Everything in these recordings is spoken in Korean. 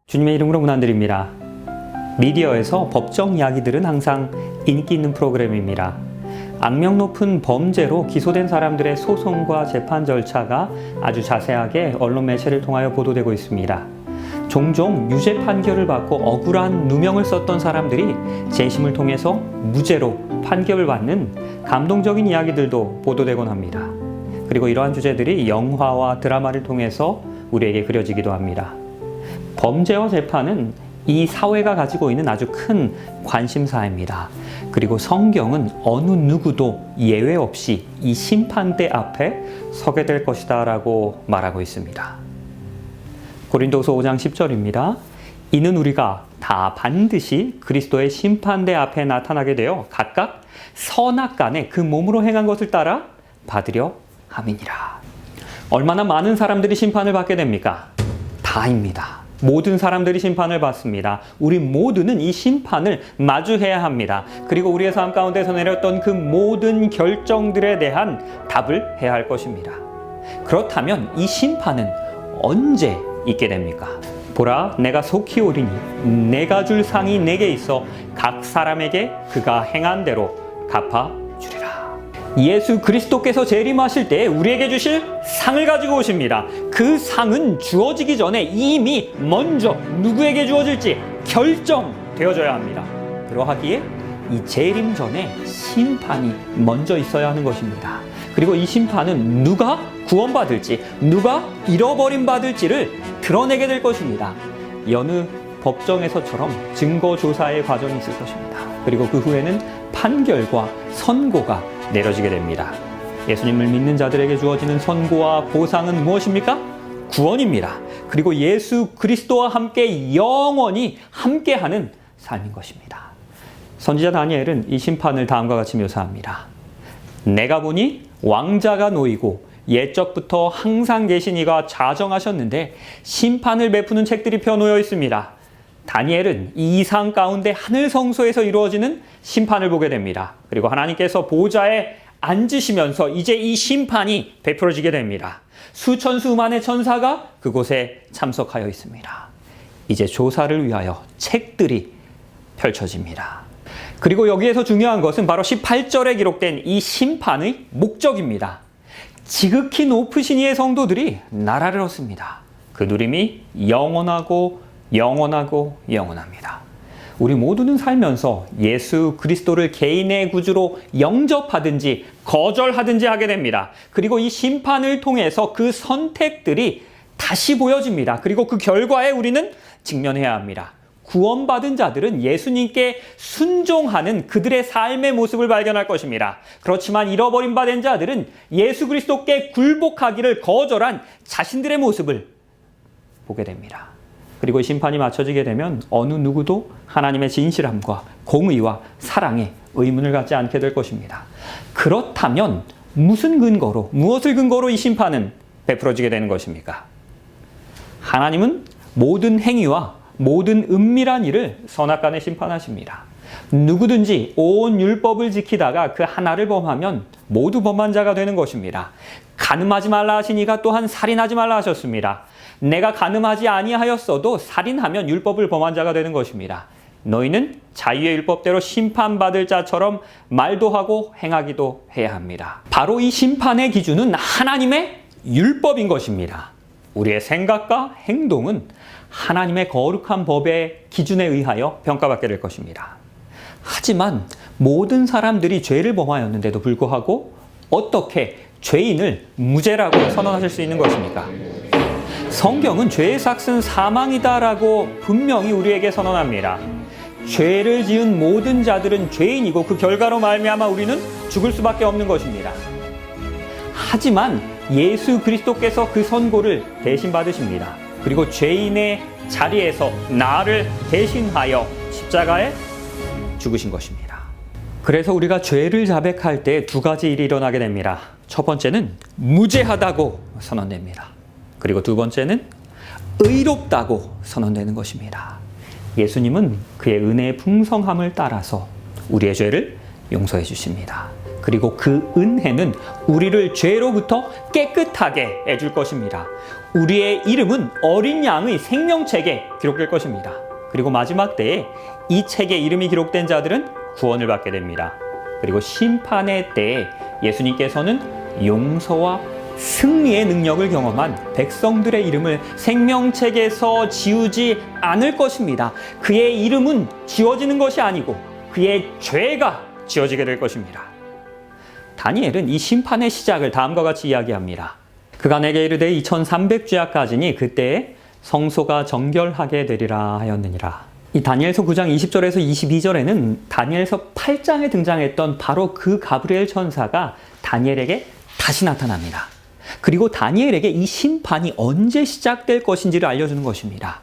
주님의 이름으로 문안드립니다. 미디어에서 법정 이야기들은 항상 인기 있는 프로그램입니다. 악명 높은 범죄로 기소된 사람들의 소송과 재판 절차가 아주 자세하게 언론 매체를 통하여 보도되고 있습니다. 종종 유죄 판결을 받고 억울한 누명을 썼던 사람들이 재심을 통해서 무죄로 판결을 받는 감동적인 이야기들도 보도되곤 합니다. 그리고 이러한 주제들이 영화와 드라마를 통해서 우리에게 그려지기도 합니다. 범죄와 재판은 이 사회가 가지고 있는 아주 큰 관심사입니다. 그리고 성경은 어느 누구도 예외 없이 이 심판대 앞에 서게 될 것이다 라고 말하고 있습니다. 고린도서 5장 10절입니다. 이는 우리가 다 반드시 그리스도의 심판대 앞에 나타나게 되어 각각 선악간에 그 몸으로 행한 것을 따라 받으려 함이니라. 얼마나 많은 사람들이 심판을 받게 됩니까? 다입니다. 모든 사람들이 심판을 받습니다. 우리 모두는 이 심판을 마주해야 합니다. 그리고 우리의 삶 가운데서 내렸던 그 모든 결정들에 대한 답을 해야 할 것입니다. 그렇다면 이 심판은 언제 있게 됩니까? 보라, 내가 속히 오리니 내가 줄 상이 내게 있어 각 사람에게 그가 행한 대로 갚아주리라. 예수 그리스도께서 재림하실 때 우리에게 주실 상을 가지고 오십니다. 그 상은 주어지기 전에 이미 먼저 누구에게 주어질지 결정되어져야 합니다. 그러하기에 이 재림 전에 심판이 먼저 있어야 하는 것입니다. 그리고 이 심판은 누가 구원받을지, 누가 잃어버림 받을지를 드러내게 될 것입니다. 여느 법정에서처럼 증거조사의 과정이 있을 것입니다. 그리고 그 후에는 판결과 선고가 내려지게 됩니다. 예수님을 믿는 자들에게 주어지는 선고와 보상은 무엇입니까? 구원입니다. 그리고 예수 그리스도와 함께 영원히 함께하는 삶인 것입니다. 선지자 다니엘은 이 심판을 다음과 같이 묘사합니다. 내가 보니 왕자가 놓이고 옛적부터 항상 계신 이가 자정하셨는데 심판을 베푸는 책들이 펴놓여 있습니다. 다니엘은 이 이상 가운데 하늘 성소에서 이루어지는 심판을 보게 됩니다. 그리고 하나님께서 보좌에 앉으시면서 이제 이 심판이 베풀어지게 됩니다. 수천 수만의 천사가 그곳에 참석하여 있습니다. 이제 조사를 위하여 책들이 펼쳐집니다. 그리고 여기에서 중요한 것은 바로 18절에 기록된 이 심판의 목적입니다. 지극히 높으신 이의 성도들이 나라를 얻습니다. 그 누림이 영원하고 영원합니다. 우리 모두는 살면서 예수 그리스도를 개인의 구주로 영접하든지 거절하든지 하게 됩니다. 그리고 이 심판을 통해서 그 선택들이 다시 보여집니다. 그리고 그 결과에 우리는 직면해야 합니다. 구원받은 자들은 예수님께 순종하는 그들의 삶의 모습을 발견할 것입니다. 그렇지만 잃어버림 받은 자들은 예수 그리스도께 굴복하기를 거절한 자신들의 모습을 보게 됩니다. 그리고 심판이 맞춰지게 되면 어느 누구도 하나님의 진실함과 공의와 사랑에 의문을 갖지 않게 될 것입니다. 그렇다면 무엇을 근거로 이 심판은 베풀어지게 되는 것입니까? 하나님은 모든 행위와 모든 은밀한 일을 선악간에 심판하십니다. 누구든지 온 율법을 지키다가 그 하나를 범하면 모두 범한 자가 되는 것입니다. 간음하지 말라 하신 이가 또한 살인하지 말라 하셨습니다. 내가 간음하지 아니하였어도 살인하면 율법을 범한 자가 되는 것입니다. 너희는 자유의 율법대로 심판받을 자처럼 말도 하고 행하기도 해야 합니다. 바로 이 심판의 기준은 하나님의 율법인 것입니다. 우리의 생각과 행동은 하나님의 거룩한 법의 기준에 의하여 평가받게 될 것입니다. 하지만 모든 사람들이 죄를 범하였는데도 불구하고 어떻게 죄인을 무죄라고 선언하실 수 있는 것입니까? 성경은 죄의 삭은 사망이다라고 분명히 우리에게 선언합니다. 죄를 지은 모든 자들은 죄인이고 그 결과로 말미암아 우리는 죽을 수밖에 없는 것입니다. 하지만 예수 그리스도께서 그 선고를 대신 받으십니다. 그리고 죄인의 자리에서 나를 대신하여 십자가에 죽으신 것입니다. 그래서 우리가 죄를 자백할 때 두 가지 일이 일어나게 됩니다. 첫 번째는 무죄하다고 선언됩니다. 그리고 두 번째는 의롭다고 선언되는 것입니다. 예수님은 그의 은혜의 풍성함을 따라서 우리의 죄를 용서해 주십니다. 그리고 그 은혜는 우리를 죄로부터 깨끗하게 해줄 것입니다. 우리의 이름은 어린 양의 생명책에 기록될 것입니다. 그리고 마지막 때에 이 책에 이름이 기록된 자들은 구원을 받게 됩니다. 그리고 심판의 때에 예수님께서는 용서와 승리의 능력을 경험한 백성들의 이름을 생명책에서 지우지 않을 것입니다. 그의 이름은 지워지는 것이 아니고 그의 죄가 지워지게 될 것입니다. 다니엘은 이 심판의 시작을 다음과 같이 이야기합니다. 그가 내게 이르되 2300주야까지니 그때에 성소가 정결하게 되리라 하였느니라. 이 다니엘서 9장 20절에서 22절에는 다니엘서 8장에 등장했던 바로 그 가브리엘 천사가 다니엘에게 다시 나타납니다. 그리고 다니엘에게 이 심판이 언제 시작될 것인지를 알려주는 것입니다.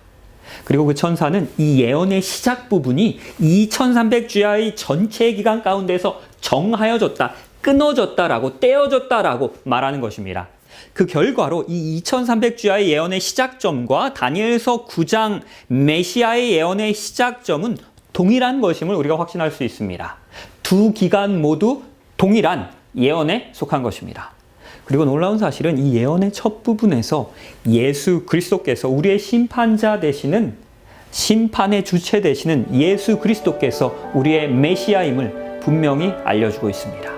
그리고 그 천사는 이 예언의 시작 부분이 2300주야의 전체 기간 가운데서 정하여졌다, 끊어졌다라고, 떼어졌다라고 말하는 것입니다. 그 결과로 이 2300주야의 예언의 시작점과 다니엘서 9장 메시아의 예언의 시작점은 동일한 것임을 우리가 확신할 수 있습니다. 두 기간 모두 동일한 예언에 속한 것입니다. 그리고 놀라운 사실은 이 예언의 첫 부분에서 예수 그리스도께서 우리의 심판자 되시는, 심판의 주체 되시는 예수 그리스도께서 우리의 메시아임을 분명히 알려주고 있습니다.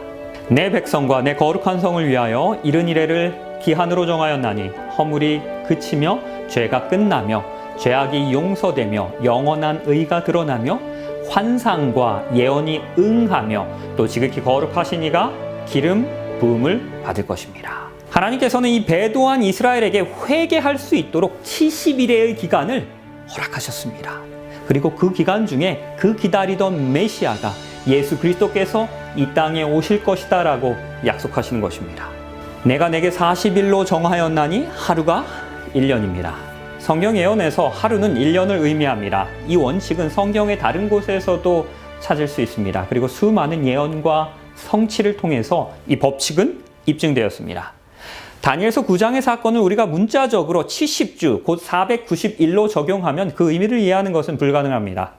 내 백성과 내 거룩한 성을 위하여 이른 이래를 기한으로 정하였나니 허물이 그치며 죄가 끝나며 죄악이 용서되며 영원한 의가 드러나며 환상과 예언이 응하며 또 지극히 거룩하신 이가 기름 부음을 받을 것입니다. 하나님께서는 이 배도한 이스라엘에게 회개할 수 있도록 70일의 기간을 허락하셨습니다. 그리고 그 기간 중에 그 기다리던 메시아가 예수 그리스도께서 이 땅에 오실 것이다 라고 약속하시는 것입니다. 내가 내게 40일로 정하였나니 하루가 1년입니다. 성경 예언에서 하루는 1년을 의미합니다. 이 원칙은 성경의 다른 곳에서도 찾을 수 있습니다. 그리고 수많은 예언과 성취를 통해서 이 법칙은 입증되었습니다. 다니엘서 9장의 사건을 우리가 문자적으로 70주, 곧 490일로 적용하면 그 의미를 이해하는 것은 불가능합니다.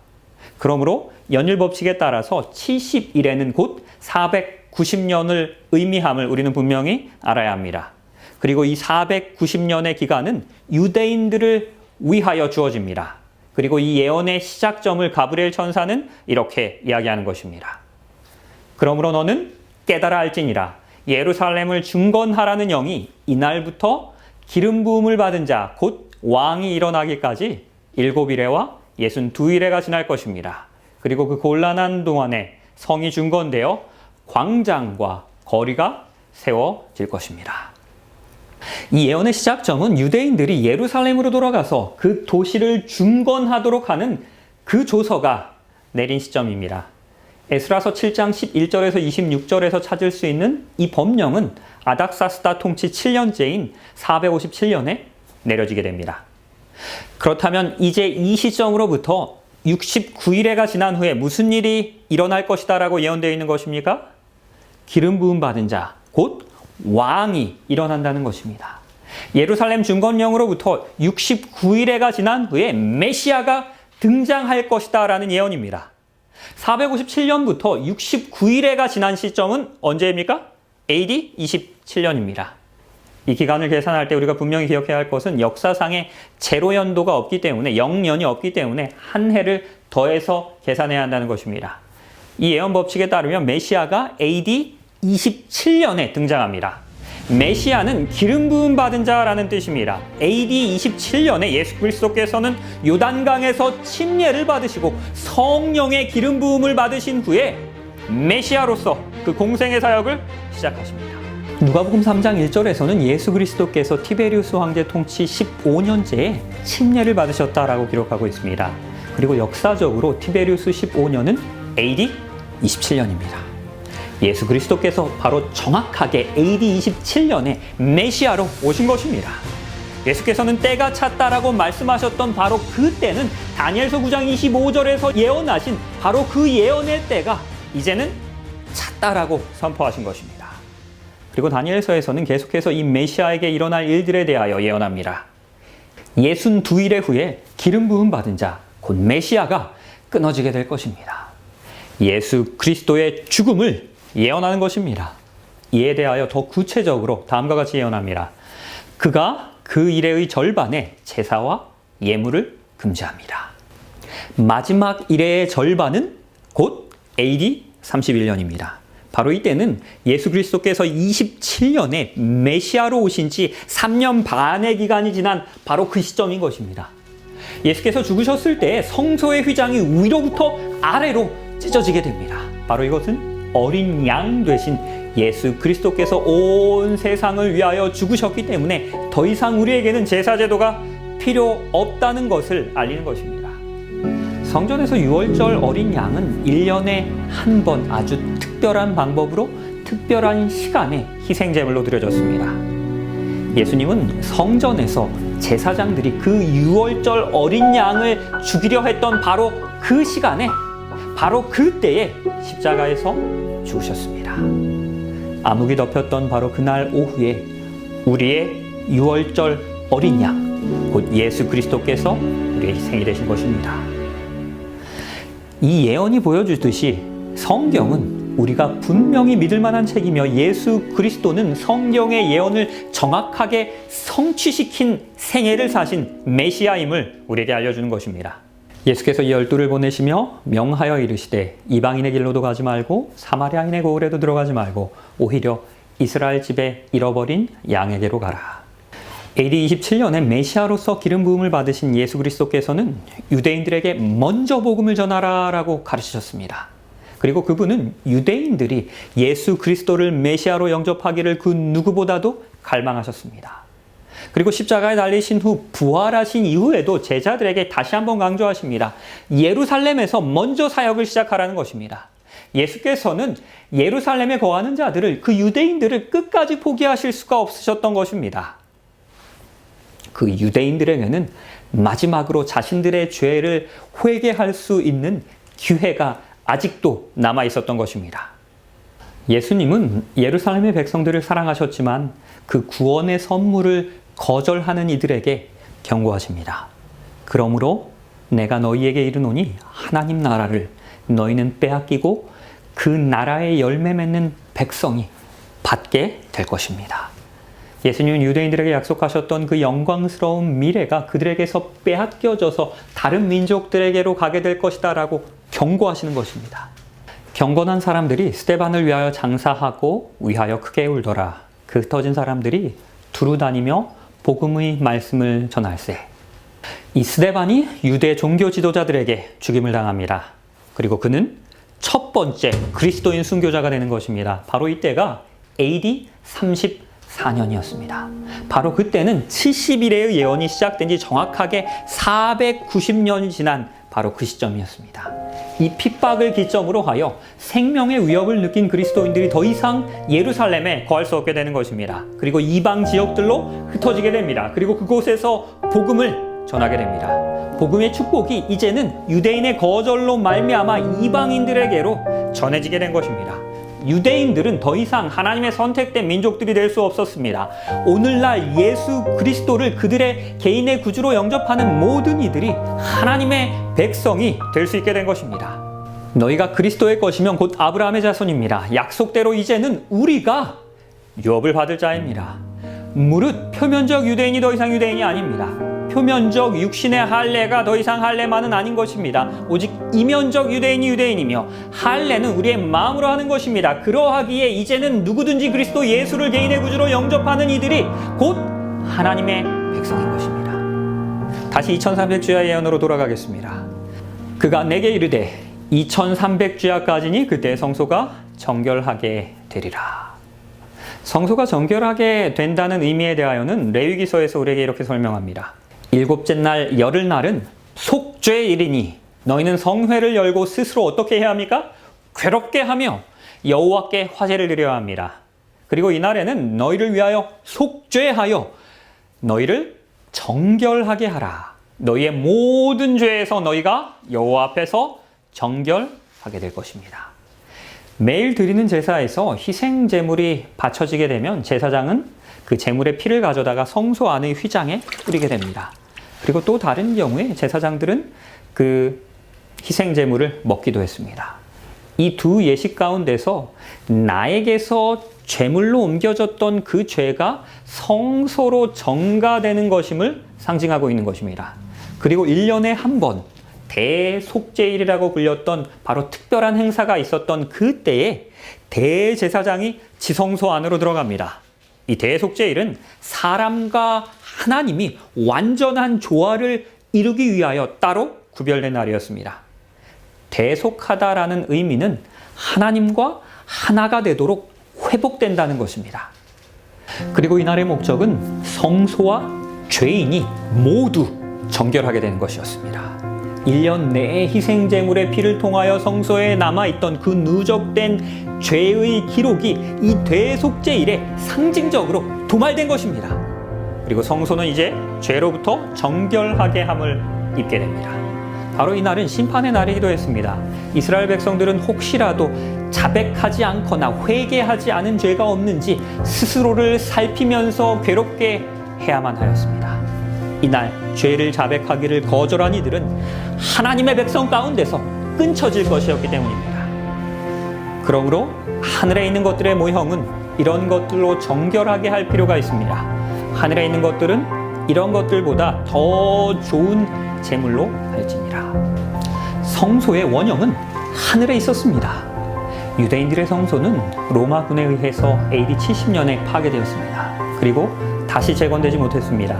그러므로 연일 법칙에 따라서 70일에는 곧 490년을 의미함을 우리는 분명히 알아야 합니다. 그리고 이 490년의 기간은 유대인들을 위하여 주어집니다. 그리고 이 예언의 시작점을 가브리엘 천사는 이렇게 이야기하는 것입니다. 그러므로 너는 깨달아 알지니라. 예루살렘을 중건하라는 영이 이날부터 기름 부음을 받은 자, 곧 왕이 일어나기까지 7일에와 62일에가 지날 것입니다. 그리고 그 곤란한 동안에 성이 중건되어 광장과 거리가 세워질 것입니다. 이 예언의 시작점은 유대인들이 예루살렘으로 돌아가서 그 도시를 중건하도록 하는 그 조서가 내린 시점입니다. 에스라서 7장 11절에서 26절에서 찾을 수 있는 이 법령은 아닥사스다 통치 7년째인 457년에 내려지게 됩니다. 그렇다면 이제 이 시점으로부터 69일에가 지난 후에 무슨 일이 일어날 것이다 라고 예언되어 있는 것입니까? 기름 부음 받은 자, 곧 왕이 일어난다는 것입니다. 예루살렘 중건령으로부터 69일에가 지난 후에 메시아가 등장할 것이다 라는 예언입니다. 457년부터 69일에가 지난 시점은 언제입니까? AD 27년입니다. 이 기간을 계산할 때 우리가 분명히 기억해야 할 것은 역사상에 제로 연도가 없기 때문에 0년이 없기 때문에 한 해를 더해서 계산해야 한다는 것입니다. 이 예언 법칙에 따르면 메시아가 AD 27년에 등장합니다. 메시아는 기름 부음 받은 자라는 뜻입니다. AD 27년에 예수 그리스도께서는 요단강에서 침례를 받으시고 성령의 기름 부음을 받으신 후에 메시아로서 그 공생의 사역을 시작하십니다. 누가복음 3장 1절에서는 예수 그리스도께서 티베리우스 황제 통치 15년째에 침례를 받으셨다라고 기록하고 있습니다. 그리고 역사적으로 티베리우스 15년은 AD 27년입니다. 예수 그리스도께서 바로 정확하게 AD 27년에 메시아로 오신 것입니다. 예수께서는 때가 찼다라고 말씀하셨던 바로 그 때는 다니엘서 9장 25절에서 예언하신 바로 그 예언의 때가 이제는 찼다라고 선포하신 것입니다. 그리고 다니엘서에서는 계속해서 이 메시아에게 일어날 일들에 대하여 예언합니다. 62일의 후에 기름 부음 받은 자, 곧 메시아가 끊어지게 될 것입니다. 예수 그리스도의 죽음을 예언하는 것입니다. 이에 대하여 더 구체적으로 다음과 같이 예언합니다. 그가 그 일의 절반에 제사와 예물을 금지합니다. 마지막 일의 절반은 곧 AD 31년입니다. 바로 이때는 예수 그리스도께서 27년에 메시아로 오신 지 3년 반의 기간이 지난 바로 그 시점인 것입니다. 예수께서 죽으셨을 때 성소의 휘장이 위로부터 아래로 찢어지게 됩니다. 바로 이것은 어린 양 되신 예수 그리스도께서 온 세상을 위하여 죽으셨기 때문에 더 이상 우리에게는 제사 제도가 필요 없다는 것을 알리는 것입니다. 성전에서 유월절 어린 양은 1년에 한 번 아주 특별한 방법으로 특별한 시간에 희생제물로 드려졌습니다. 예수님은 성전에서 제사장들이 그 유월절 어린 양을 죽이려 했던 바로 그 시간에 바로 그때에 십자가에서 죽으셨습니다. 암흑이 덮였던 바로 그날 오후에 우리의 유월절 어린 양, 곧 예수 그리스도께서 우리의 희생이 되신 것입니다. 이 예언이 보여주듯이 성경은 우리가 분명히 믿을 만한 책이며 예수 그리스도는 성경의 예언을 정확하게 성취시킨 생애를 사신 메시아임을 우리에게 알려주는 것입니다. 예수께서 이 12를 보내시며 명하여 이르시되 이방인의 길로도 가지 말고 사마리아인의 고을에도 들어가지 말고 오히려 이스라엘 집에 잃어버린 양에게로 가라. AD 27년에 메시아로서 기름 부음을 받으신 예수 그리스도께서는 유대인들에게 먼저 복음을 전하라라고 가르치셨습니다. 그리고 그분은 유대인들이 예수 그리스도를 메시아로 영접하기를 그 누구보다도 갈망하셨습니다. 그리고 십자가에 달리신 후 부활하신 이후에도 제자들에게 다시 한번 강조하십니다. 예루살렘에서 먼저 사역을 시작하라는 것입니다. 예수께서는 예루살렘에 거하는 자들을, 그 유대인들을 끝까지 포기하실 수가 없으셨던 것입니다. 그 유대인들에게는 마지막으로 자신들의 죄를 회개할 수 있는 기회가 아직도 남아 있었던 것입니다. 예수님은 예루살렘의 백성들을 사랑하셨지만 그 구원의 선물을 거절하는 이들에게 경고하십니다. 그러므로 내가 너희에게 이르노니 하나님 나라를 너희는 빼앗기고 그 나라의 열매 맺는 백성이 받게 될 것입니다. 예수님은 유대인들에게 약속하셨던 그 영광스러운 미래가 그들에게서 빼앗겨져서 다른 민족들에게로 가게 될 것이다 라고 경고하시는 것입니다. 경건한 사람들이 스데반을 위하여 장사하고 위하여 크게 울더라. 그 흩어진 사람들이 두루 다니며 복음의 말씀을 전할세. 이 스데반이 유대 종교 지도자들에게 죽임을 당합니다. 그리고 그는 첫 번째 그리스도인 순교자가 되는 것입니다. 바로 이때가 AD 34년이었습니다. 바로 그때는 70일의 예언이 시작된 지 정확하게 490년이 지난 바로 그 시점이었습니다. 이 핍박을 기점으로 하여 생명의 위협을 느낀 그리스도인들이 더 이상 예루살렘에 거할 수 없게 되는 것입니다. 그리고 이방 지역들로 흩어지게 됩니다. 그리고 그곳에서 복음을 전하게 됩니다. 복음의 축복이 이제는 유대인의 거절로 말미암아 이방인들에게로 전해지게 된 것입니다. 유대인들은 더 이상 하나님의 선택된 민족들이 될 수 없었습니다. 오늘날 예수 그리스도를 그들의 개인의 구주로 영접하는 모든 이들이 하나님의 백성이 될 수 있게 된 것입니다. 너희가 그리스도의 것이면 곧 아브라함의 자손입니다. 약속대로 이제는 우리가 유업을 받을 자입니다. 무릇 표면적 유대인이 더 이상 유대인이 아닙니다. 표면적 육신의 할례가 더 이상 할례만은 아닌 것입니다. 오직 이면적 유대인이 유대인이며 할례는 우리의 마음으로 하는 것입니다. 그러하기에 이제는 누구든지 그리스도 예수를 개인의 구주로 영접하는 이들이 곧 하나님의 백성인 것입니다. 다시 2300주야 예언으로 돌아가겠습니다. 그가 내게 이르되 2300주야까지니 그때 성소가 정결하게 되리라. 성소가 정결하게 된다는 의미에 대하여는 레위기서에서 우리에게 이렇게 설명합니다. 일곱째 날 열흘날은 속죄일이니 너희는 성회를 열고 스스로 어떻게 해야 합니까? 괴롭게 하며 여호와께 화제를 드려야 합니다. 그리고 이날에는 너희를 위하여 속죄하여 너희를 정결하게 하라. 너희의 모든 죄에서 너희가 여호와 앞에서 정결하게 될 것입니다. 매일 드리는 제사에서 희생 제물이 바쳐지게 되면 제사장은 그 제물의 피를 가져다가 성소 안의 휘장에 뿌리게 됩니다. 그리고 또 다른 경우에 제사장들은 그 희생 제물을 먹기도 했습니다. 이 두 예식 가운데서 나에게서 죄물로 옮겨졌던 그 죄가 성소로 전가되는 것임을 상징하고 있는 것입니다. 그리고 1년에 한 번 대속죄일이라고 불렸던 바로 특별한 행사가 있었던 그때에 대제사장이 지성소 안으로 들어갑니다. 이 대속죄일은 사람과 하나님이 완전한 조화를 이루기 위하여 따로 구별된 날이었습니다. 대속하다라는 의미는 하나님과 하나가 되도록 회복된다는 것입니다. 그리고 이날의 목적은 성소와 죄인이 모두 정결하게 되는 것이었습니다. 1년 내에 희생제물의 피를 통하여 성소에 남아있던 그 누적된 죄의 기록이 이 대속죄일에 상징적으로 도말된 것입니다. 그리고 성소는 이제 죄로부터 정결하게 함을 입게 됩니다. 바로 이날은 심판의 날이기도 했습니다. 이스라엘 백성들은 혹시라도 자백하지 않거나 회개하지 않은 죄가 없는지 스스로를 살피면서 괴롭게 해야만 하였습니다. 이날 죄를 자백하기를 거절한 이들은 하나님의 백성 가운데서 끊쳐질 것이었기 때문입니다. 그러므로 하늘에 있는 것들의 모형은 이런 것들로 정결하게 할 필요가 있습니다. 하늘에 있는 것들은 이런 것들보다 더 좋은 제물로 할지니라. 성소의 원형은 하늘에 있었습니다. 유대인들의 성소는 로마군에 의해서 AD 70년에 파괴되었습니다. 그리고 다시 재건되지 못했습니다.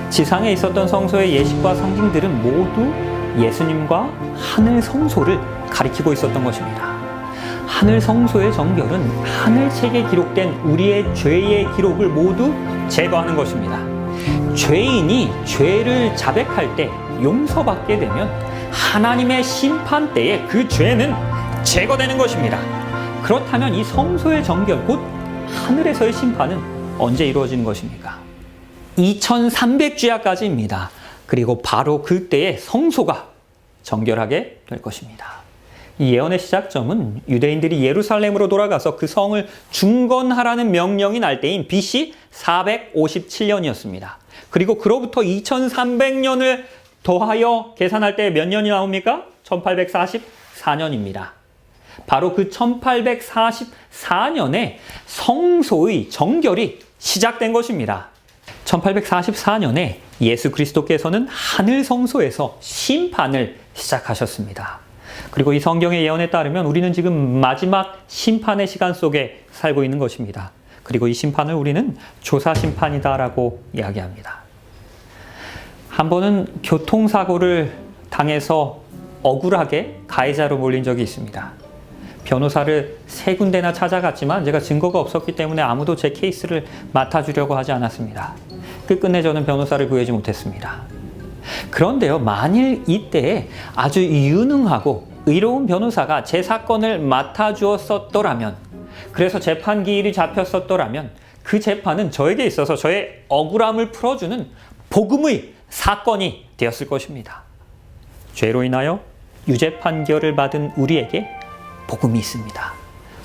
지상에 있었던 성소의 예식과 상징들은 모두 예수님과 하늘 성소를 가리키고 있었던 것입니다. 하늘 성소의 정결은 하늘책에 기록된 우리의 죄의 기록을 모두 제거하는 것입니다. 죄인이 죄를 자백할 때 용서받게 되면 하나님의 심판 때에 그 죄는 제거되는 것입니다. 그렇다면 이 성소의 정결, 곧 하늘에서의 심판은 언제 이루어지는 것입니까? 2300주야까지입니다. 그리고 바로 그때에 성소가 정결하게 될 것입니다. 이 예언의 시작점은 유대인들이 예루살렘으로 돌아가서 그 성을 중건하라는 명령이 날 때인 BC 457년이었습니다. 그리고 그로부터 2300년을 더하여 계산할 때 몇 년이 나옵니까? 1844년입니다. 바로 그 1844년에 성소의 정결이 시작된 것입니다. 1844년에 예수 그리스도께서는 하늘 성소에서 심판을 시작하셨습니다. 그리고 이 성경의 예언에 따르면 우리는 지금 마지막 심판의 시간 속에 살고 있는 것입니다. 그리고 이 심판을 우리는 조사 심판이다라고 이야기합니다. 한 번은 교통사고를 당해서 억울하게 가해자로 몰린 적이 있습니다. 변호사를 3군데나 찾아갔지만 제가 증거가 없었기 때문에 아무도 제 케이스를 맡아주려고 하지 않았습니다. 끝끝내 저는 변호사를 구하지 못했습니다. 그런데요, 만일 이때에 아주 유능하고 의로운 변호사가 제 사건을 맡아주었었더라면, 그래서 재판 기일이 잡혔었더라면 그 재판은 저에게 있어서 저의 억울함을 풀어주는 복음의 사건이 되었을 것입니다. 죄로 인하여 유죄 판결을 받은 우리에게 복음이 있습니다.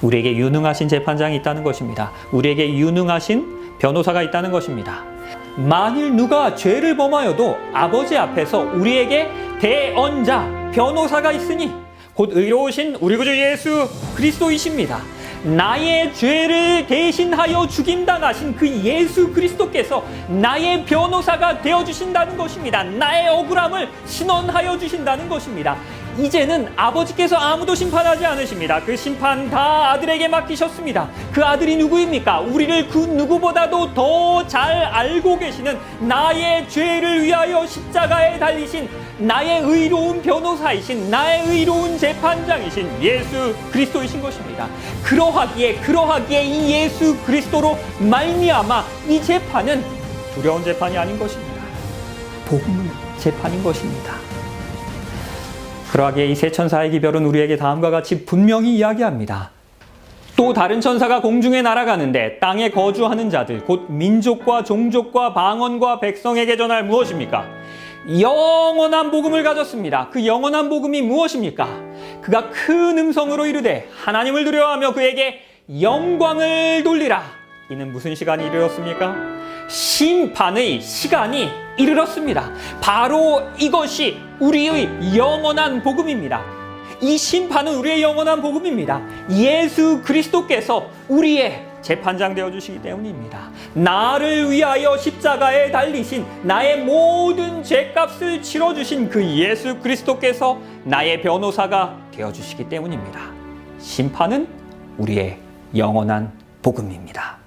우리에게 유능하신 재판장이 있다는 것입니다. 우리에게 유능하신 변호사가 있다는 것입니다. 만일 누가 죄를 범하여도 아버지 앞에서 우리에게 대언자, 변호사가 있으니 곧 의로우신 우리 구주 예수 그리스도이십니다. 나의 죄를 대신하여 죽임당하신 그 예수 그리스도께서 나의 변호사가 되어주신다는 것입니다. 나의 억울함을 신원하여 주신다는 것입니다. 이제는 아버지께서 아무도 심판하지 않으십니다. 그 심판 다 아들에게 맡기셨습니다. 그 아들이 누구입니까? 우리를 그 누구보다도 더 잘 알고 계시는 나의 죄를 위하여 십자가에 달리신 나의 의로운 변호사이신 나의 의로운 재판장이신 예수 그리스도이신 것입니다. 그러하기에 이 예수 그리스도로 말미암아 이 재판은 두려운 재판이 아닌 것입니다. 복음의 재판인 것입니다. 그러하기에 이 세 천사의 기별은 우리에게 다음과 같이 분명히 이야기합니다. 또 다른 천사가 공중에 날아가는데 땅에 거주하는 자들 곧 민족과 종족과 방언과 백성에게 전할 무엇입니까? 영원한 복음을 가졌습니다. 그 영원한 복음이 무엇입니까? 그가 큰 음성으로 이르되 하나님을 두려워하며 그에게 영광을 돌리라. 이는 무슨 시간이 이르렀습니까? 심판의 시간이 이르렀습니다. 바로 이것이 우리의 영원한 복음입니다. 이 심판은 우리의 영원한 복음입니다. 예수 그리스도께서 우리의 재판장 되어주시기 때문입니다. 나를 위하여 십자가에 달리신 나의 모든 죄값을 치러주신 그 예수 그리스도께서 나의 변호사가 되어주시기 때문입니다. 심판은 우리의 영원한 복음입니다.